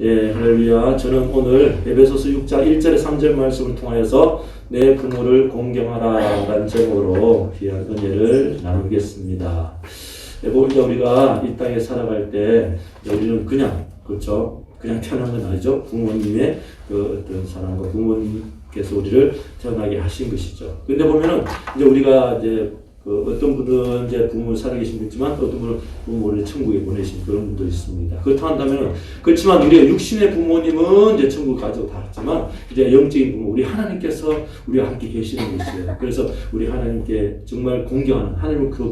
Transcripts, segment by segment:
예, 할렐루야. 저는 오늘 에베소서 6장 1절에 3절 말씀을 통하여서 내 부모를 공경하라 라는 제목으로 귀한 은혜를 나누겠습니다. 예, 우리가 이 땅에 살아갈 때 우리는 그냥, 그렇죠? 그냥 태어난 건 아니죠. 부모님의 그 어떤 사랑과 부모님께서 우리를 태어나게 하신 것이죠. 근데 보면은 이제 우리가 이제 어떤 분은 이제 부모를 살아계신 분 있지만 어떤 분은 부모를 천국에 보내신 그런 분도 있습니다. 그렇지만 우리가 육신의 부모님은 이제 천국 가지고 다 했지만 이제 영적인 부모, 우리 하나님께서 우리와 함께 계시는 것이에요. 그래서 우리 하나님께 정말 공경하는, 하나님을 그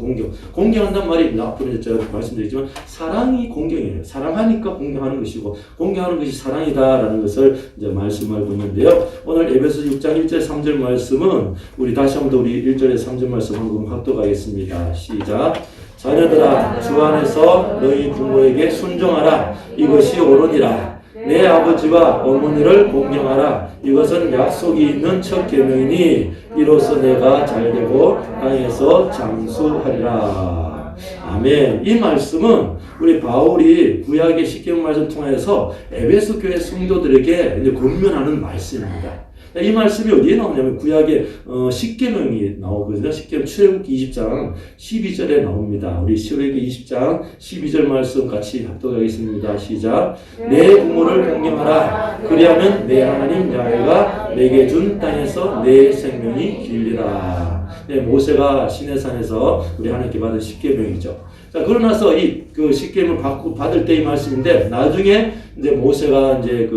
공경한단 말이 앞으로 제가 말씀드리지만 사랑이 공경이에요. 사랑하니까 공경하는 것이고 공경하는 것이 사랑이다라는 것을 이제 말씀하고 있는데요. 오늘 에베소 6장 1절 3절 말씀은 우리 다시 한번 우리 1절에 3절 말씀 한번 합독하겠습니다. 시작. 자녀들아 주 안에서 너희 부모에게 순종하라. 이것이 옳으니라. 내 아버지와 어머니를 공경하라. 이것은 약속이 있는 첫 계명이니 이로써 내가 잘되고 땅에서 장수하리라. 아멘. 이 말씀은 우리 바울이 구약의 십계명 말씀 통해서 에베소 교회 성도들에게 이제 권면하는 말씀입니다. 이 말씀이 어디에 나오냐면 구약의 십계명이 나오거든요. 십계명 출애굽기 20장 12절에 나옵니다. 우리 출애굽기 20장 12절 말씀 같이 합독하겠습니다. 시작. 내 부모를 공경하라. 그리하면 내 하나님 야훼가 내게 준 땅에서 내 생명이 길리라. 네, 모세가 시내산에서 우리 하나님께 받은 십계명이죠. 자, 그러고 나서 그 십계명을 받을 때의 말씀인데 나중에 이제 모세가 이제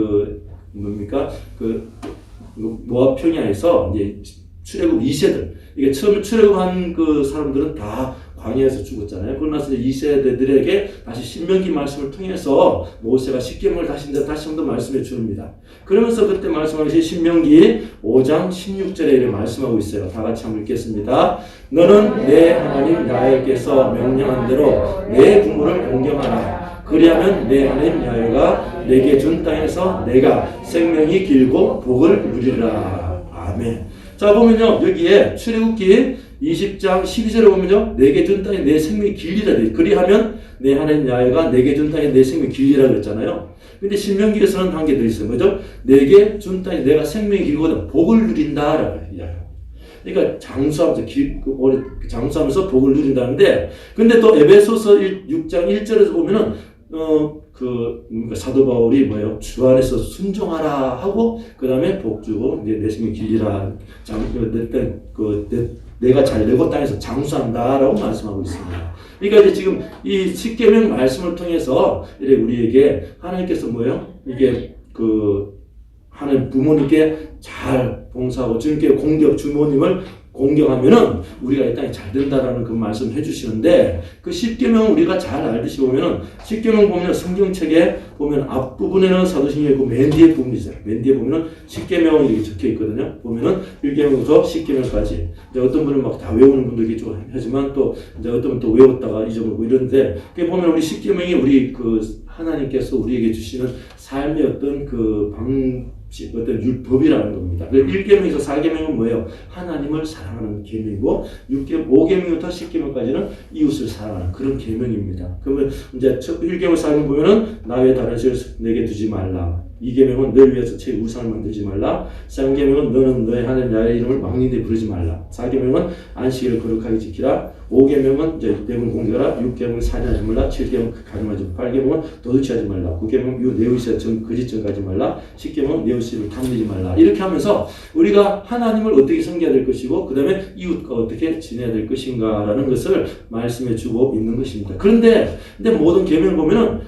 모압 평야에서 이제 출애굽 2세들, 이게 처음 출애굽한 그 사람들은 다 광야에서 죽었잖아요. 그러고 나서 이제 2세대들에게 다시 신명기 말씀을 통해서 모세가 십계명을 다시 한번 말씀해 줍니다. 그러면서 그때 말씀하신 신명기 5장 16절에 이렇게 말씀하고 있어요. 다 같이 한번 읽겠습니다. 너는 내 하나님 야훼께서 명령한 대로 내 부모를 공경하라. 그리하면 내 하나님 야훼가 내게 준 땅에서 내가 생명이 길고 복을 누리라. 아멘. 자, 보면요. 여기에 출애굽기 20장 12절에 보면요. 내게 준 땅에 내 생명이 길리라. 그리하면 내 하나님 야훼가 내게 준 땅에 내 생명이 길리라 그랬잖아요. 근데 신명기에서는 한 개 더 있어요. 뭐죠? 내게 준 땅에 내가 생명이 길거든 복을 누린다라고 해요. 그러니까 장수하면서 복을 누린다는데, 근데 또 에베소서 6장 1절에서 보면은 사도 바울이 주 안에서 순종하라 하고, 그 다음에 복 주고, 내 생명 길리라. 내가 잘되고 땅에서 장수한다라고 말씀하고 있습니다. 그러니까 이제 지금 이 십계명 말씀을 통해서 우리에게 하나님께서 이게 하나님 부모님께 잘 봉사하고 주님께 주모님을 공경하면은 우리가 이 땅에 잘 된다라는 그 말씀 해주시는데, 그 십계명 우리가 잘 알듯이 보면은 십계명 보면 성경책에 보면 앞부분에는 사도신경이 있고 맨 뒤에 부분이 있어요. 맨 뒤에 보면은 십계명이 이렇게 적혀 있거든요. 보면은 1계명부터 10계명까지. 이제 어떤 분은 막 다 외우는 분들이 좀 하지만 또 이제 어떤 분은 또 외웠다가 잊어버리고 이런데, 그게 보면 우리 십계명이 우리 하나님께서 우리에게 주시는 삶의 어떤 어떤 율법이라는 겁니다. 1계명에서 4계명은 뭐예요? 하나님을 사랑하는 계명이고, 5계명부터 10계명까지는 이웃을 사랑하는 그런 계명입니다. 그러면 이제 1계명 4계명 보면은 나 외에 다른 신을 내게 두지 말라. 2계명은 널 위해서 제 우상을 만들지 말라. 3계명은 너는 너의 하나님 야훼의 이름을 망령되이 부르지 말라. 4계명은 안식일을 거룩하게 지키라. 5계명은 이제 내분 공개하라. 6계명은 살인하지 말라. 7계명은 가늠하지 말라. 8계명은 도둑질하지 말라. 9계명은 내 의사에 거짓 증거하지 말라. 10계명은 내 의사를 탐내지 말라. 이렇게 하면서 우리가 하나님을 어떻게 섬겨야 될 것이고, 그 다음에 이웃과 어떻게 지내야 될 것인가라는 것을 말씀해 주고 있는 것입니다. 근데 모든 계명을 보면은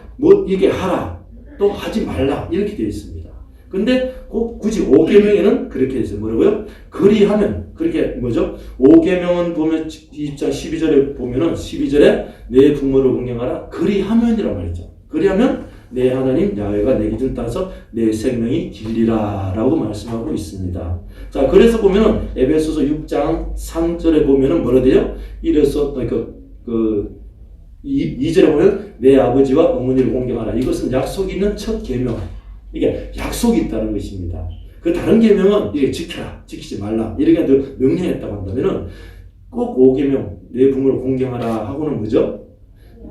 이게 하라, 또 하지 말라 이렇게 되어 있습니다. 근데 굳이 5계명에는 그렇게 되어 있어요. 뭐라고요? 그리하면, 그렇게 뭐죠? 5계명은 보면 20장 12절에 보면은 12절에 내 부모를 공경하라. 그리하면이란 말이죠. 그리하면 내 하나님 야훼가 내게 준 땅에서 내 생명이 길리라 라고 말씀하고 있습니다. 자, 그래서 보면은 에베소서 6장 3절에 보면은 뭐라 돼요? 이래서 2절에 보면 내 아버지와 어머니를 공경하라. 이것은 약속이 있는 첫 계명. 이게 약속이 있다는 것입니다. 그 다른 계명은 이게 지켜라, 지키지 말라 이렇게 명령했다고 한다면은 꼭 5계명 내 부모를 공경하라 하고는 뭐죠?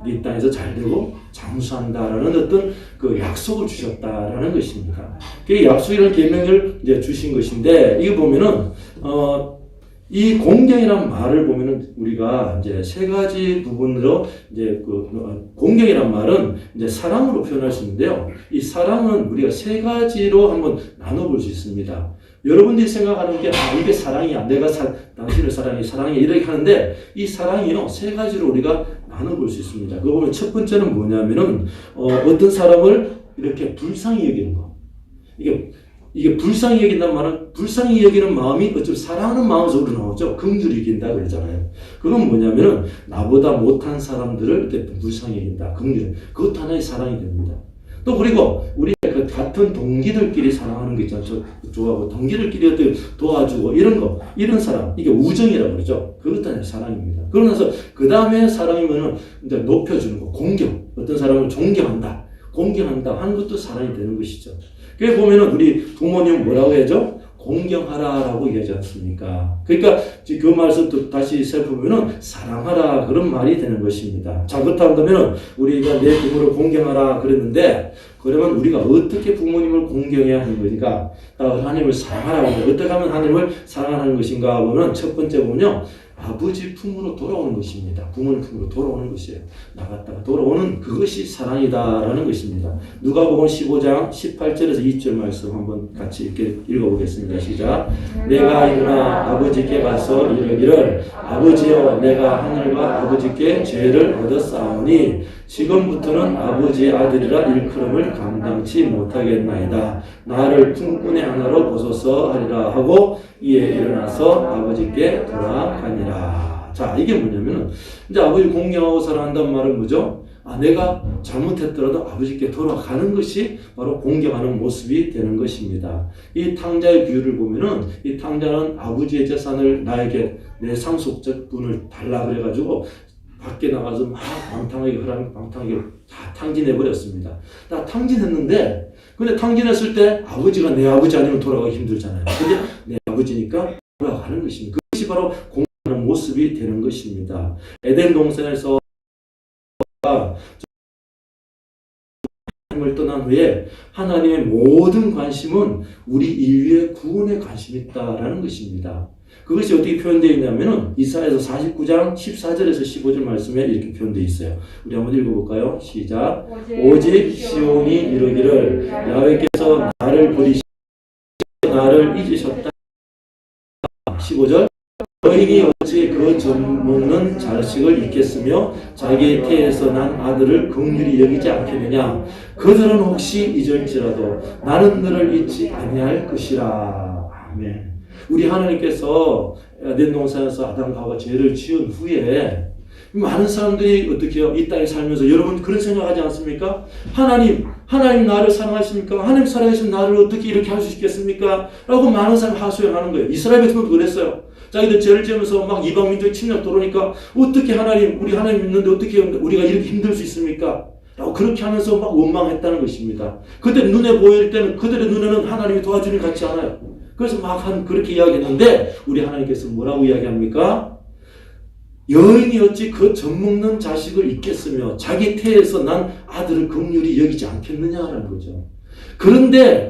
이 땅에서 잘 되고 장수한다라는 어떤 그 약속을 주셨다라는 것입니다. 그 약속이라는 계명을 이제 주신 것인데 이거 보면은 이 공경이란 말을 보면은 우리가 이제 세 가지 부분으로 이제 그 공경이란 말은 이제 사랑으로 표현할 수 있는데요. 이 사랑은 우리가 세 가지로 한번 나눠볼 수 있습니다. 여러분들이 생각하는 게 이게 사랑이야. 내가 당신을 사랑해 이렇게 하는데 이 사랑이요 세 가지로 우리가 나눠볼 수 있습니다. 그거 보면 첫 번째는 뭐냐면은 어떤 사람을 이렇게 불쌍히 여기는 거. 이게 불쌍히 여긴다는 말은 불쌍히 여기는 마음이 어차피 사랑하는 마음에서 우러나오죠. 긍휼히 여긴다 그러잖아요. 그건 뭐냐면은 나보다 못한 사람들을 이렇게 불쌍히 여긴다. 긍휼히. 그것도 하나의 사랑이 됩니다. 또 그리고 우리 그 같은 동기들끼리 사랑하는 거 있잖아요. 좋아하고 동기들끼리 어떻게 도와주고 이런 거, 이런 사랑, 이게 우정이라고 그러죠. 그것도 하나의 사랑입니다. 그러고 나서 그 다음에 사랑이면은 이제 높여주는 거, 공경. 어떤 사람을 존경한다, 공경한다 하는 것도 사랑이 되는 것이죠. 그게 보면은 우리 부모님 뭐라고 해야죠? 공경하라라고 얘기하지 않습니까? 그러니까 그 말씀도 다시 살펴보면은 사랑하라 그런 말이 되는 것입니다. 자, 그렇다면 우리가 내 부모를 공경하라 그랬는데 그러면 우리가 어떻게 부모님을 공경해야 하는 것인가? 하나님을 사랑하라고 하는데 어떻게 하면 하나님을 사랑하는 것인가 하고는 첫 번째 보면요. 아버지 품으로 돌아오는 것입니다. 부모님 품으로 돌아오는 것이에요. 나갔다가 돌아오는 그것이 사랑이다라는 것입니다. 누가복음 15장 18절에서 2절 말씀 한번 같이 이렇게 읽어보겠습니다. 시작. 내가 일어나 아버지께 가서 이르기를 아버지여 내가 하늘과 아버지께 죄를 얻었사오니 지금부터는 아버지의 아들이라 일컬음을 감당치 못하겠나이다. 나를 품꾼의 하나로 보소서 하리라 하고 이에 일어나서 아버지께 돌아가니라. 자, 이게 뭐냐면은 이제 아버지 공경하고 사랑한다는 말은 뭐죠? 내가 잘못했더라도 아버지께 돌아가는 것이 바로 공경하는 모습이 되는 것입니다. 이 탕자의 비유를 보면은 이 탕자는 아버지의 재산을 나에게 내 상속적 분을 달라 그래가지고 밖에 나가서 막 방탕하게 다 탕진해버렸습니다. 다 탕진했는데 근데 탕진했을 때 아버지가 내 아버지 아니면 돌아가기 힘들잖아요. 근데 내 아버지니까 돌아가는 것입니다. 그것이 바로 공경하는 모습이 되는 것입니다. 에덴 동산에서 하나님을 떠난 후에 하나님의 모든 관심은 우리 인류의 구원에 관심이 있다라는 것입니다. 그것이 어떻게 표현되어 있냐면은 이사야서 49장 14절에서 15절 말씀에 이렇게 표현되어 있어요. 우리 한번 읽어볼까요? 시작. 오직 시온이 이르기를 야훼께서 나를 버리시고 나를 잊으셨다. 15절. 너희가 어찌 그 젖먹는 자식을 잊겠으며 자기의 태에서 난 아들을 긍휼히 여기지 않겠느냐. 그들은 혹시 잊을지라도 나는 너를 잊지 아니할 것이라. 아멘. 우리 하나님께서 에덴 동산에서 아담과 하와가 죄를 지은 후에 많은 사람들이 어떻게 해요? 이 땅에 살면서 여러분 그런 생각하지 않습니까? 하나님 나를 사랑하십니까? 하나님 사랑하시면 나를 어떻게 이렇게 할 수 있겠습니까? 라고 많은 사람이 하소연하는 거예요. 이스라엘 백성도 그랬어요. 자기들 죄를 지으면서 막 이방 민족의 침략 들어오니까 어떻게 우리 하나님 믿는데 어떻게 우리가 이렇게 힘들 수 있습니까? 라고 그렇게 하면서 막 원망했다는 것입니다. 그때 눈에 보일 때는 그들의 눈에는 하나님이 도와주는 것 같지 않아요. 그래서 막 그렇게 이야기했는데 우리 하나님께서 뭐라고 이야기합니까? 여인이 어찌 그 젖먹는 자식을 잊겠으며 자기 태에서 난 아들을 긍휼히 여기지 않겠느냐라는 거죠. 그런데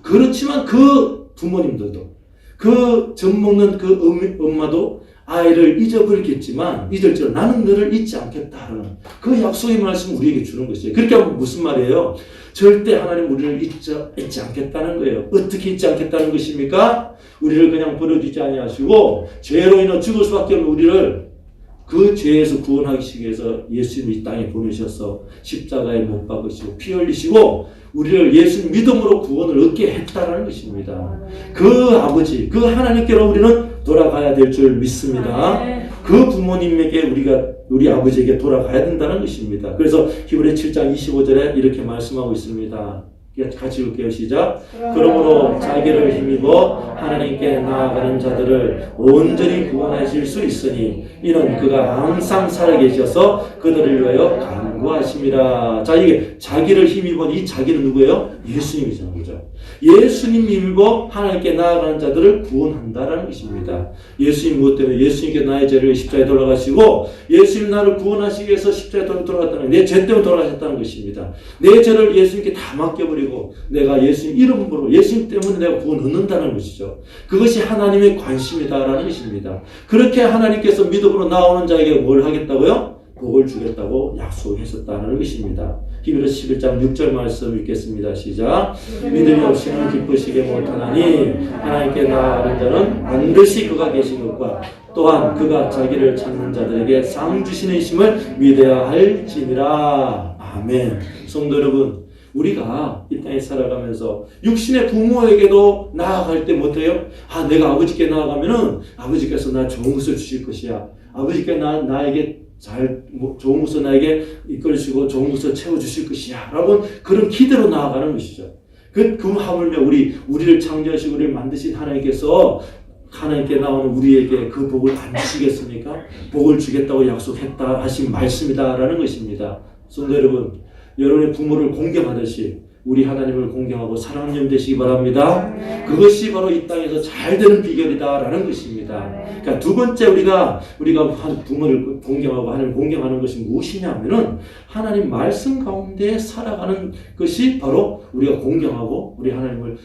그렇지만 그 부모님들도 그 젖먹는 그 엄마도 아이를 잊어버리겠지만 잊을지라도 나는 너를 잊지 않겠다라는 그 약속의 말씀을 우리에게 주는 것이에요. 그렇게 하면 무슨 말이에요? 절대 하나님 우리를 잊지 않겠다는 거예요. 어떻게 잊지 않겠다는 것입니까? 우리를 그냥 버려두지 아니하시고 죄로 인해 죽을 수밖에 없는 우리를 그 죄에서 구원하기 위해서 예수님이 이 땅에 보내셔서 십자가에 못 박으시고 피 흘리시고 우리를 예수 믿음으로 구원을 얻게 했다는 것입니다. 그 아버지, 그 하나님께로 우리는 돌아가야 될 줄 믿습니다. 그 부모님에게 우리 아버지에게 돌아가야 된다는 것입니다. 그래서 히브리 7장 25절에 이렇게 말씀하고 있습니다. 같이 읽을게요. 시작. 그러므로 자기를 힘입어 하나님께 나아가는 자들을 온전히 구원하실 수 있으니 이는 그가 항상 살아계셔서 그들을 위하여 간구 구하심이라. 자, 이게 자기를 힘입은 이 자기는 누구예요? 예수님이잖아요. 그죠? 예수님 힘입어 하나님께 나아가는 자들을 구원한다라는 것입니다. 예수님 무엇 때문에? 예수님께 나의 죄를 십자가에 돌아가시고 예수님 나를 구원하시기 위해서 십자가에 돌아갔다는, 내 죄 때문에 돌아가셨다는 것입니다. 내 죄를 예수님께 다 맡겨버리고 내가 예수님 이름으로, 예수님 때문에 내가 구원 얻는다는 것이죠. 그것이 하나님의 관심이다라는 것입니다. 그렇게 하나님께서 믿음으로 나오는 자에게 뭘 하겠다고요? 복을 주겠다고 약속했었다는 것입니다. 히브리서 11장 6절 말씀 읽겠습니다. 시작. 믿음이 없이는 기쁘시게 못하나니 하나님께 나아가는 자는 반드시 그가 계신 것과 또한 그가 자기를 찾는 자들에게 상 주시는 힘을 믿어야 할지니라. 아멘. 성도 여러분, 우리가 이 땅에 살아가면서 육신의 부모에게도 나아갈 때 못해요? 내가 아버지께 나아가면은 아버지께서 나 좋은 것을 주실 것이야. 아버지께 나에게 좋은 것을 나에게 이끌으시고 좋은 것을 채워주실 것이야. 라고 그런 기대로 나아가는 것이죠. 그 하물며 우리를 창조하시고 우리를 만드신 하나님께서 하나님께 나오는 우리에게 그 복을 안 주시겠습니까? 복을 주겠다고 약속했다 하신 말씀이다라는 것입니다. 성도 여러분, 여러분의 부모를 공경하듯이 우리 하나님을 공경하고 사랑하는 영 되시기 바랍니다. 그것이 바로 이 땅에서 잘 되는 비결이다라는 것입니다. 그러니까 두 번째 우리가 부모를 공경하고 하나님을 공경하는 것이 무엇이냐면은 하나님 말씀 가운데 살아가는 것이 바로 우리가 공경하고 우리 하나님을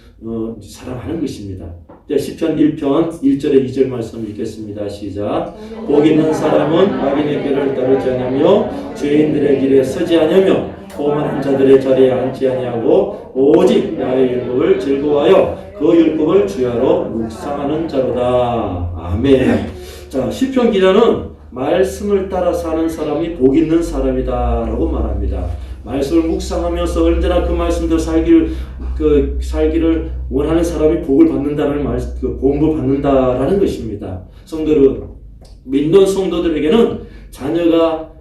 사랑하는 것입니다. 시편 1편 1절에 2절 말씀 읽겠습니다. 시작. 복 있는 사람은 악인의 길을 따르지 않으며 죄인들의 길에 서지 않으며 오만한 자들의 자리에 앉지 아니하고 오직 나의 율법을 즐거워하여 그 율법을 주야로 묵상하는 자로다. 아멘. 자, 시편 기자는 말씀을 따라 사는 사람이 복 있는 사람이다라고 말합니다. 말씀을 묵상하면서 언제나 그 말씀대로 살기를 원하는 사람이 복을 받는다는 복을 받는다라는 것입니다. 성도들, 믿는 성도들에게는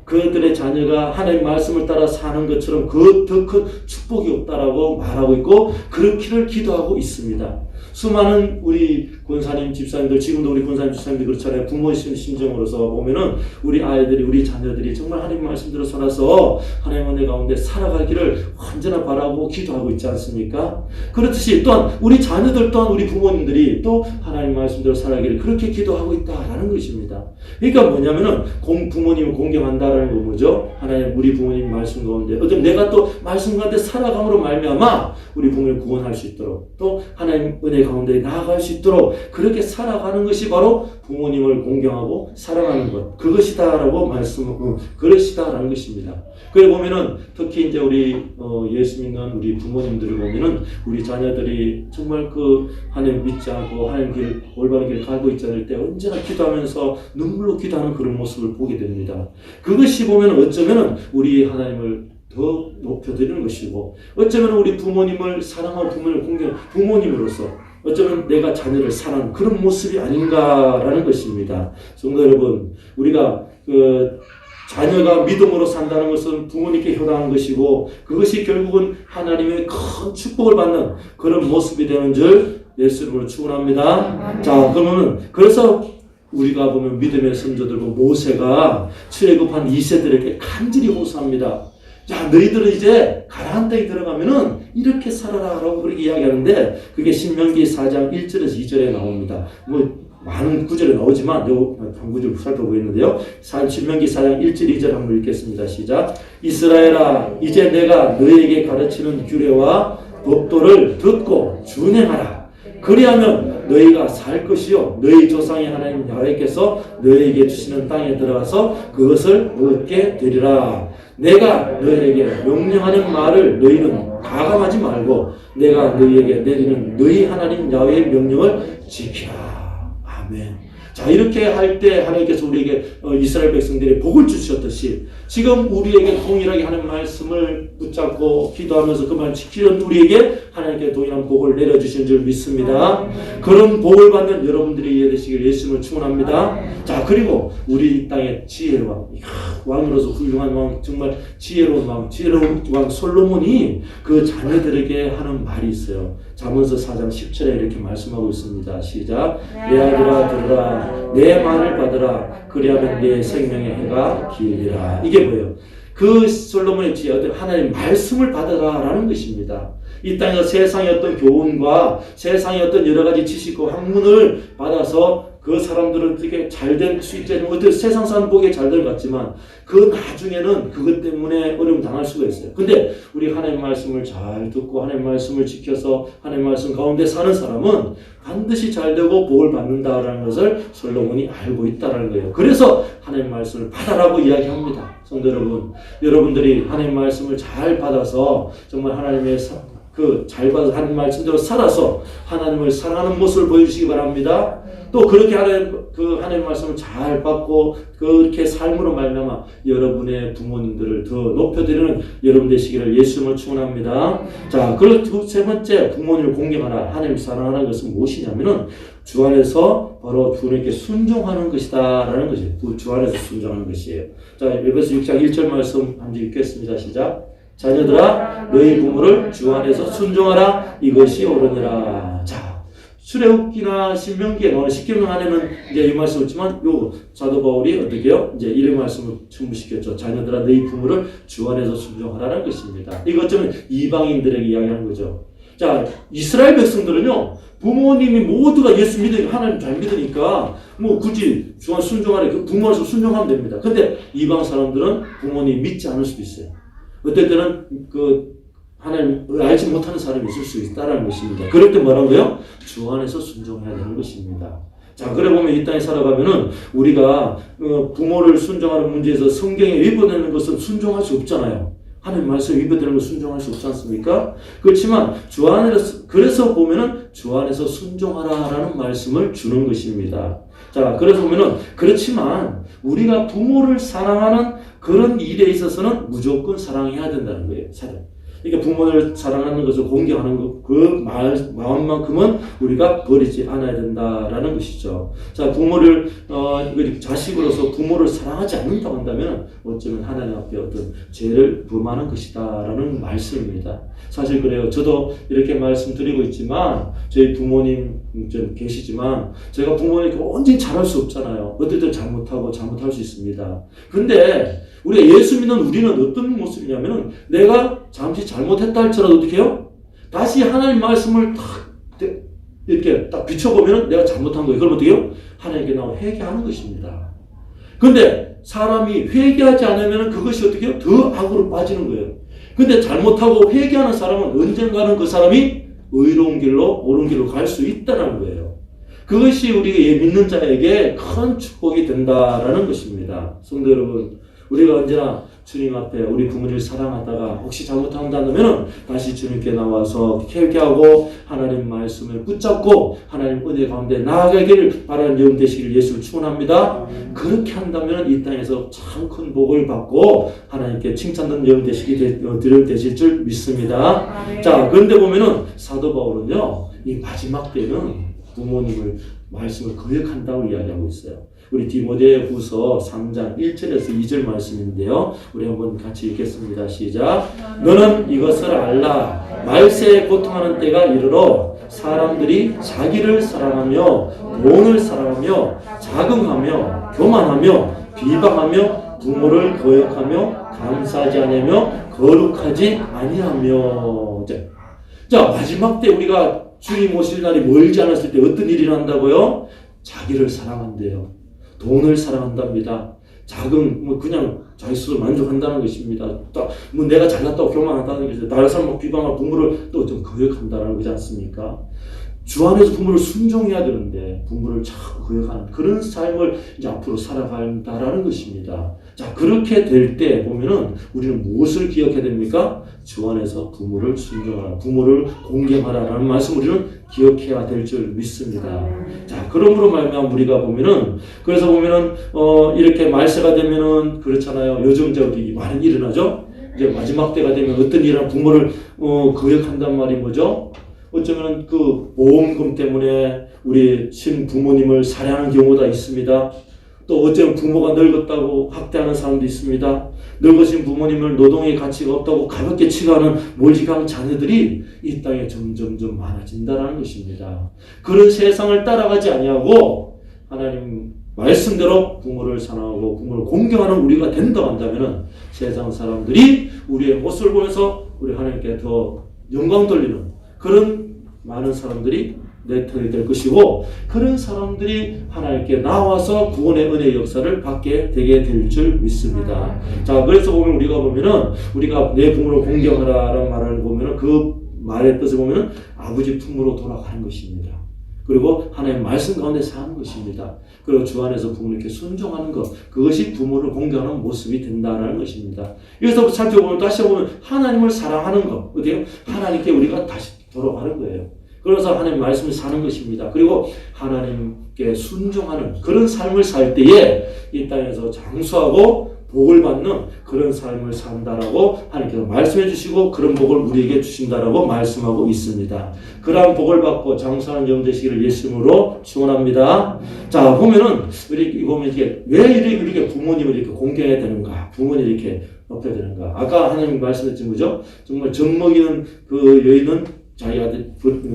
그들의 자녀가 하나님의 말씀을 따라 사는 것처럼 그 더 큰 축복이 없다라고 말하고 있고 그렇기를 기도하고 있습니다. 수많은 우리 권사님 집사님들, 지금도 우리 권사님 집사님들 그렇잖아요. 부모이신 심정으로서 보면은 우리 아이들이, 우리 자녀들이 정말 하나님 말씀대로 살아서 하나님 은혜 가운데 살아가기를 언제나 바라고 기도하고 있지 않습니까? 그렇듯이 또한 우리 자녀들 또한 우리 부모님들이 또 하나님 말씀대로 살아가기를 그렇게 기도하고 있다라는 것입니다. 그러니까 뭐냐면은 부모님을 공경한다라는 거 뭐죠? 하나님 우리 부모님 말씀 가운데 어떤 내가 또 말씀 가운데 살아감으로 말미암아 우리 부모님을 구원할 수 있도록 또 하나님 은혜 가운데 나아갈 수 있도록 그렇게 살아가는 것이 바로 부모님을 공경하고 사랑하는 것, 그것이다라고 그것이다라는 것입니다. 그래 보면은 특히 이제 우리 예수 믿는 우리 부모님들을 보면은 우리 자녀들이 정말 하나님 믿지 않고 하나님 올바른 길을 가고 있지 않을 때 언제나 기도하면서 눈물로 기도하는 그런 모습을 보게 됩니다. 그것이 보면 어쩌면은 우리 하나님을 더 높여드리는 것이고 어쩌면 우리 부모님을 사랑하고 부모님을 공경, 부모님으로서 어쩌면 내가 자녀를 사랑하는 그런 모습이 아닌가라는 것입니다. 성도 여러분, 우리가 자녀가 믿음으로 산다는 것은 부모님께 효당한 것이고 그것이 결국은 하나님의 큰 축복을 받는 그런 모습이 되는 줄 예수 이름으로 축원합니다. 자, 그래서 우리가 보면 믿음의 선조들 모세가 출애굽한 2세들에게 간절히 호소합니다. 자, 너희들은 이제 가나안 땅에 들어가면은 이렇게 살아라라고 그렇게 이야기하는데 그게 신명기 4장 1절에서 2절에 나옵니다. 많은 구절에 나오지만 한 구절 살펴보겠는데요. 신명기 4장 1절 2절 한번 읽겠습니다. 시작. 이스라엘아, 이제 내가 너희에게 가르치는 규례와 법도를 듣고 준행하라. 그리하면 너희가 살 것이요 너희 조상의 하나님 야훼께서 너희에게 주시는 땅에 들어가서 그것을 얻게 되리라. 내가 너희에게 명령하는 말을 너희는 가감하지 말고 내가 너희에게 내리는 너희 하나님 야훼의 명령을 지키라. 아멘. 자, 이렇게 할 때 하나님께서 우리에게 이스라엘 백성들의 복을 주셨듯이 지금 우리에게 동일하게 하는 말씀을 붙잡고 기도하면서 그 말 지키는 우리에게 하나님께 동일한 복을 내려주신 줄 믿습니다. 그런 복을 받는 여러분들이 되시길 예수님을 축원합니다. 자, 그리고 우리 땅의 지혜와 왕으로서 훌륭한 왕, 정말 지혜로운 왕 솔로몬이 그 자녀들에게 하는 말이 있어요. 잠언서 4장 10절에 이렇게 말씀하고 있습니다. 시작. 내 아들아 들으라, 내 말을 받으라, 그리하면 내 생명의 해가 길리라. 이게 뭐예요? 그 솔로몬의 지혜, 어떤 하나님의 말씀을 받아라라는 것입니다. 이 땅에서 세상의 어떤 교훈과 세상의 어떤 여러 가지 지식과 학문을 받아서 그 사람들은 되게 잘될 수 있다는 어떤 세상 사람 보기에 잘될 것 같지만 그 나중에는 그것 때문에 어려움 당할 수가 있어요. 근데 우리 하나님 말씀을 잘 듣고 하나님 말씀을 지켜서 하나님 말씀 가운데 사는 사람은 반드시 잘되고 복을 받는다라는 것을 솔로몬이 알고 있다는 거예요. 그래서 하나님 말씀을 받아라고 이야기합니다. 성도 여러분, 여러분들이 하나님 말씀을 잘 받아서 정말 하나님의 잘 받아서 하나님 말씀대로 살아서 하나님을 사랑하는 모습을 보여주시기 바랍니다. 또 그렇게 하나님 말씀을 잘 받고 그렇게 삶으로 말미암아 여러분의 부모님들을 더 높여드리는 여러분 되시기를 예수님을 축원합니다. 자, 그리고 세 번째 부모님을 공경하라, 하나님 사랑하는 것은 무엇이냐면은 주 안에서 바로 주님께 순종하는 것이다라는 것이에요. 주 안에서 순종하는 것이에요. 자, 에베소 6장 1절 말씀 한번 읽겠습니다. 시작. 자녀들아 너희 부모를 주 안에서 순종하라, 이것이 옳으니라. 자, 출애굽기나 신명기에 나오는 십계명 안에는 이제 이 말씀 없지만 요 사도 바울이 어떻게 해요? 이제 이런 말씀을 첨부시켰죠. 자녀들아 너희 부모를 주 안에서 순종하라는 것입니다. 이것은 이방인들에게 이야기하는 거죠. 자, 이스라엘 백성들은요, 부모님이 모두가 예수 믿으니까, 하나님 잘 믿으니까 뭐 굳이 주 안에서 순종하래, 그 부모에서 순종하면 됩니다. 근데 이방 사람들은 부모님 믿지 않을 수도 있어요. 어떨 때는 하나님을 알지 못하는 사람이 있을 수 있다는 것입니다. 그럴 때 뭐라고요? 주 안에서 순종해야 되는 것입니다. 자, 그래 보면 이 땅에 살아가면은 우리가 부모를 순종하는 문제에서 성경에 위반되는 것은 순종할 수 없잖아요. 하나님 말씀에 위반되는 것 순종할 수 없지 않습니까? 그렇지만 주 안에서, 그래서 보면은 주 안에서 순종하라라는 말씀을 주는 것입니다. 자, 그래서 보면은 그렇지만 우리가 부모를 사랑하는 그런 일에 있어서는 무조건 사랑해야 된다는 거예요. 그러니까 부모를 사랑하는 것을 공경하는 것, 그 마음만큼은 우리가 버리지 않아야 된다라는 것이죠. 자, 부모를 자식으로서 부모를 사랑하지 않는다고 한다면 어쩌면 하나님 앞에 어떤 죄를 범하는 것이다라는 말씀입니다. 사실 그래요. 저도 이렇게 말씀드리고 있지만 저희 부모님 좀 계시지만 제가 부모님께 언제나 잘할 수 없잖아요. 어떨 때 잘못할 수 있습니다. 근데 우리가 예수 믿는 우리는 어떤 모습이냐면은 내가 잠시 잘못했다 할지라도 어떻게 해요? 다시 하나님 말씀을 이렇게 딱 비춰보면은 내가 잘못한 거예요. 그럼 어떻게 해요? 하나님께 나와 회개하는 것입니다. 근데 사람이 회개하지 않으면 그것이 어떻게 해요? 더 악으로 빠지는 거예요. 근데 잘못하고 회개하는 사람은 언젠가는 그 사람이 의로운 길로, 옳은 길로 갈 수 있다는 거예요. 그것이 우리 믿는 자에게 큰 축복이 된다라는 것입니다. 성도 여러분, 우리가 언제나 주님 앞에 우리 부모님을 사랑하다가 혹시 잘못한다면 다시 주님께 나와서 회개하고 하나님 말씀을 붙잡고 하나님 은혜 가운데 나아가기를 바라는 영 되시기를 예수를 축원합니다. 그렇게 한다면 이 땅에서 참 큰 복을 받고 하나님께 칭찬받는 영 되실 줄 믿습니다. 자, 그런데 보면은 사도 바울은요, 이 마지막 때는 부모님을 말씀을 거역한다고 이야기하고 있어요. 우리 디모데후서 3장 1절에서 2절 말씀인데요. 우리 한번 같이 읽겠습니다. 시작. 너는 이것을 알라. 말세에 고통하는 때가 이르러 사람들이 자기를 사랑하며 돈을 사랑하며 자긍하며 교만하며 비방하며 부모를 거역하며 감사하지 않으며 거룩하지 아니하며. 자, 마지막 때 우리가 주님 오실 날이 멀지 않았을 때 어떤 일이 난다고요? 자기를 사랑한대요. 돈을 사랑한답니다. 그냥 자기 스스로 만족한다는 것입니다. 내가 잘났다고 교만한다는 것이죠. 다른 사람 비방하고 부모를 또 좀 거역한다는 거지 않습니까? 주 안에서 부모를 순종해야 되는데 부모를 자꾸 거역하는 그런 삶을 이제 앞으로 살아간다라는 것입니다. 자, 그렇게 될 때 보면은 우리는 무엇을 기억해야 됩니까? 주 안에서 부모를 순종하라, 부모를 공경하라라는 말씀 우리는 기억해야 될 줄 믿습니다. 자, 그러므로 말미암아 우리가 보면은 그래서 보면은 이렇게 말세가 되면은 그렇잖아요. 요즘 저기 많은 일이 일어나죠. 이제 마지막 때가 되면 어떤 일이나 부모를 거역한단 말이 뭐죠? 어쩌면 그 보험금 때문에 우리 친부모님을 살해하는 경우가 있습니다. 또 어쩌면 부모가 늙었다고 학대하는 사람도 있습니다. 늙으신 부모님을 노동의 가치가 없다고 가볍게 취급하는 몰지각한 자녀들이 이 땅에 점점점 많아진다는 것입니다. 그런 세상을 따라가지 아니하고 하나님 말씀대로 부모를 사랑하고 부모를 공경하는 우리가 된다고 한다면은 세상 사람들이 우리의 모습을 보면서 우리 하나님께 더 영광 돌리는 그런 많은 사람들이 나타나게 될 것이고, 그런 사람들이 하나님께 나와서 구원의 은혜의 역사를 받게 되게 될 줄 믿습니다. 자, 그래서 보면 우리가 내 부모를 공경하라라는 말을 보면은 그 말의 뜻을 보면은 아버지 품으로 돌아가는 것입니다. 그리고 하나님의 말씀 가운데 사는 것입니다. 그리고 주 안에서 부모님께 순종하는 것, 그것이 부모를 공경하는 모습이 된다는 것입니다. 여기서 살펴보면 다시 보면 하나님을 사랑하는 것, 어때요? 하나님께 우리가 다시 돌아가는 거예요. 그래서 하나님의 말씀을 사는 것입니다. 그리고 하나님께 순종하는 그런 삶을 살 때에 이 땅에서 장수하고 복을 받는 그런 삶을 산다라고 하나님께서 말씀해 주시고 그런 복을 우리에게 주신다라고 말씀하고 있습니다. 그러한 복을 받고 장수하는 영 되시기를 예수님으로 축원합니다. 자, 보면은 우리 보면 이게 왜 이렇게 부모님을 이렇게 공경해야 되는가? 부모님을 이렇게 높여야 되는가? 아까 하나님 말씀했던 거죠. 정말 젖먹이는 그 여인은 자기 아들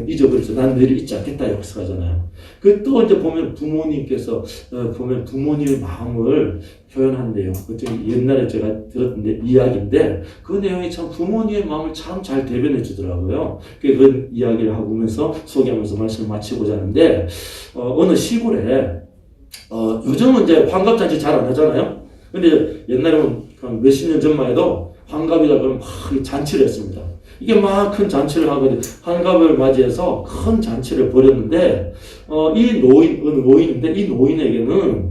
잊어버렸어. 난 너를 잊지 않겠다 역사하잖아요. 그 또 이제 보면 부모님께서 보면 부모님의 마음을 표현한대요. 그때 옛날에 제가 들었는데 이야기인데 그 내용이 참 부모님의 마음을 참 잘 대변해 주더라고요. 그 이야기를 하면서 소개하면서 말씀을 마치고자 하는데 어느 시골에 요즘은 이제 환갑잔치 잘 안 하잖아요. 근데 옛날에는 몇십 년 전만 해도 환갑이라 그러면 막 잔치를 했습니다. 이게 막 큰 잔치를 하거든요. 환갑을 맞이해서 큰 잔치를 벌였는데, 이 어느 노인인데, 이 노인에게는,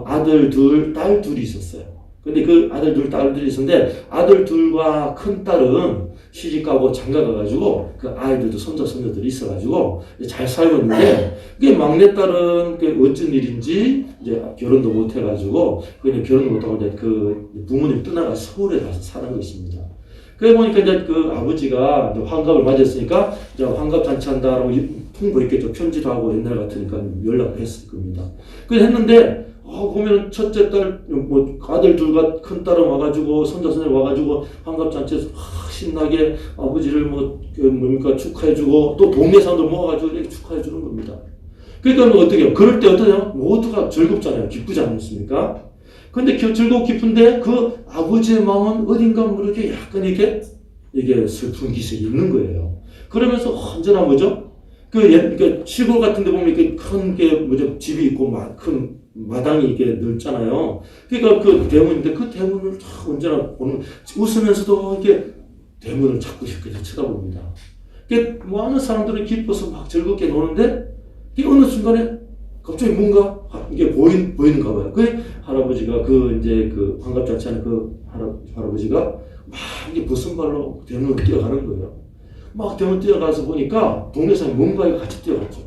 아들 둘, 딸 둘이 있었어요. 근데 그 아들 둘, 딸 둘이 있었는데, 아들 둘과 큰 딸은 시집가고 장가가가지고, 그 아이들도 손자들이 있어가지고, 잘 살고 있는데, 그게 막내딸은 어쩐 일인지, 이제 결혼도 못 해가지고, 그냥 결혼 못하고 이제 그 부모님 떠나가 서울에 가서 사는 것입니다. 그래 보니까 이제 그 아버지가 환갑을 맞았으니까 이제 환갑 잔치한다라고 통보했겠죠. 편지도 하고 옛날 같으니까 연락을 했을 겁니다. 그래 했는데 보면 첫째 딸, 아들 둘과 큰 딸은 와가지고 손자 와가지고 환갑 잔치에서 신나게 아버지를 축하해주고 또 동네 사람들 모아가지고 이렇게 축하해주는 겁니다. 그러니까 어떻게 해요? 그럴 때 어떠냐? 모두가 즐겁잖아요. 기쁘지 않습니까? 근데 즐겁고 기쁜데 그 아버지의 마음은 어딘가 모르게 약간 이게 슬픈 기색이 있는 거예요. 그러면서 언제나 뭐죠? 그 시골 같은 데 보면 이렇게 큰 게 뭐죠? 집이 있고 큰 마당이 이렇게 넓잖아요. 그러니까 그 대문인데 그 대문을 다 언제나 보는, 웃으면서도 이렇게 대문을 자꾸 이렇게 쳐다봅니다. 많은 사람들은 기뻐서 막 즐겁게 노는데 이 어느 순간에 갑자기 뭔가 이게 보이는가 봐요. 그 할아버지가 이제 환갑잔치하는 할아버지가 막 이게 벗은발로 대문을 뛰어가는 거예요. 막 대문 뛰어가서 보니까 동네 사람이 뭔가에 같이 뛰어갔죠.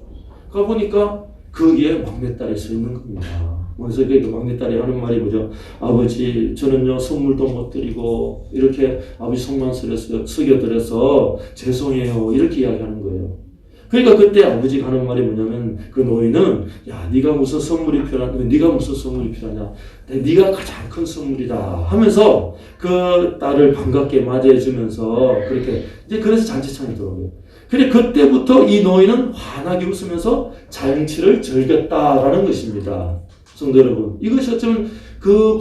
가보니까 거기에 막내딸이 서 있는 겁니다. 그래서 그 막내딸이 하는 말이 뭐죠? 아버지, 저는요 선물도 못 드리고 이렇게 아버지 속만 속여드려서 죄송해요. 이렇게 이야기하는 거예요. 그러니까 그때 아버지가 하는 말이 뭐냐면 그 노인은 야 네가 무슨 선물이 필요하냐, 네가 가장 큰 선물이다 하면서 그 딸을 반갑게 맞이해주면서 그렇게 이제 그래서 잔치창이 들어오고요. 그래 그때부터 이 노인은 환하게 웃으면서 잔치를 즐겼다라는 것입니다. 성도 여러분, 이것이 어쩌면 그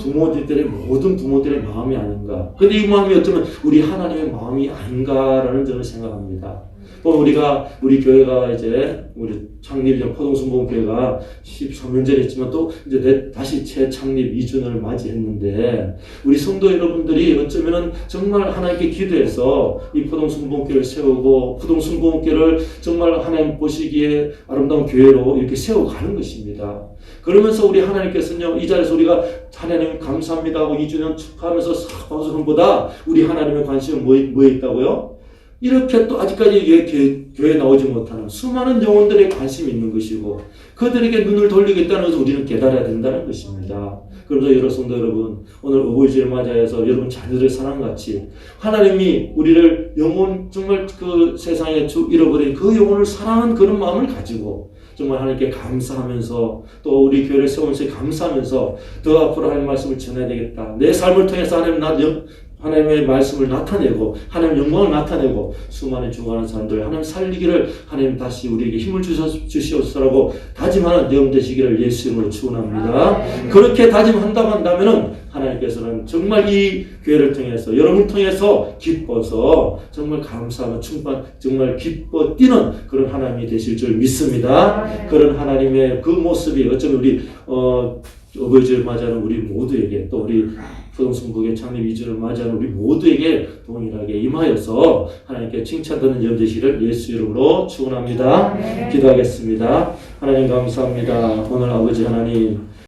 모든 부모들의 마음이 아닌가. 근데 이 마음이 어쩌면 우리 하나님의 마음이 아닌가라는 점을 생각합니다. 우리 교회가 이제 우리 창립 포동순복음교회가 13년 전에 했지만 또 이제 다시 재창립 2주년을 맞이했는데 우리 성도 여러분들이 어쩌면은 정말 하나님께 기도해서 이 포동순복음교회를 세우고 포동순복음교회를 정말 하나님 보시기에 아름다운 교회로 이렇게 세워가는 것입니다. 그러면서 우리 하나님께서는요, 이 자리에서 우리가 하나님 감사합니다 하고 2주년 축하하면서 싹 박수하는보다 우리 하나님의 관심은 뭐에 있다고요? 이렇게 또 아직까지 교회에 나오지 못하는 수많은 영혼들의 관심이 있는 것이고 그들에게 눈을 돌리겠다는 것을 우리는 깨달아야 된다는 것입니다. 그래서 여러분 성도 여러분, 오늘 어버이주를 맞이해서 여러분 자녀들의 사랑같이 하나님이 우리를 정말 그 세상에 잃어버린 그 영혼을 사랑하는 그런 마음을 가지고 정말 하나님께 감사하면서 또 우리 교회를 세우면서 감사하면서 더 앞으로 하나님 말씀을 전해야 되겠다. 내 삶을 통해서 하나님 하나님의 말씀을 나타내고 하나님의 영광을 나타내고 수많은 죽어가는 사람들 하나님 살리기를 하나님 다시 우리에게 힘을 주시옵소서라고 다짐하는 여러분 되시기를 예수 이름으로 축원합니다. 그렇게 다짐한다고 한다면은 하나님께서는 정말 이 교회를 통해서 여러분을 통해서 기뻐서 정말 감사하고 충만 정말 기뻐 뛰는 그런 하나님이 되실 줄 믿습니다. 그런 하나님의 그 모습이 어쩌면 우리 어버이주를 맞이하는 우리 모두에게 또 우리 포동성북의 창립 2주를 맞이하는 우리 모두에게 동일하게 임하여서 하나님께 칭찬받는 점 되시기를 예수 이름으로 축원합니다. 기도하겠습니다. 하나님 감사합니다. 오늘 아버지 하나님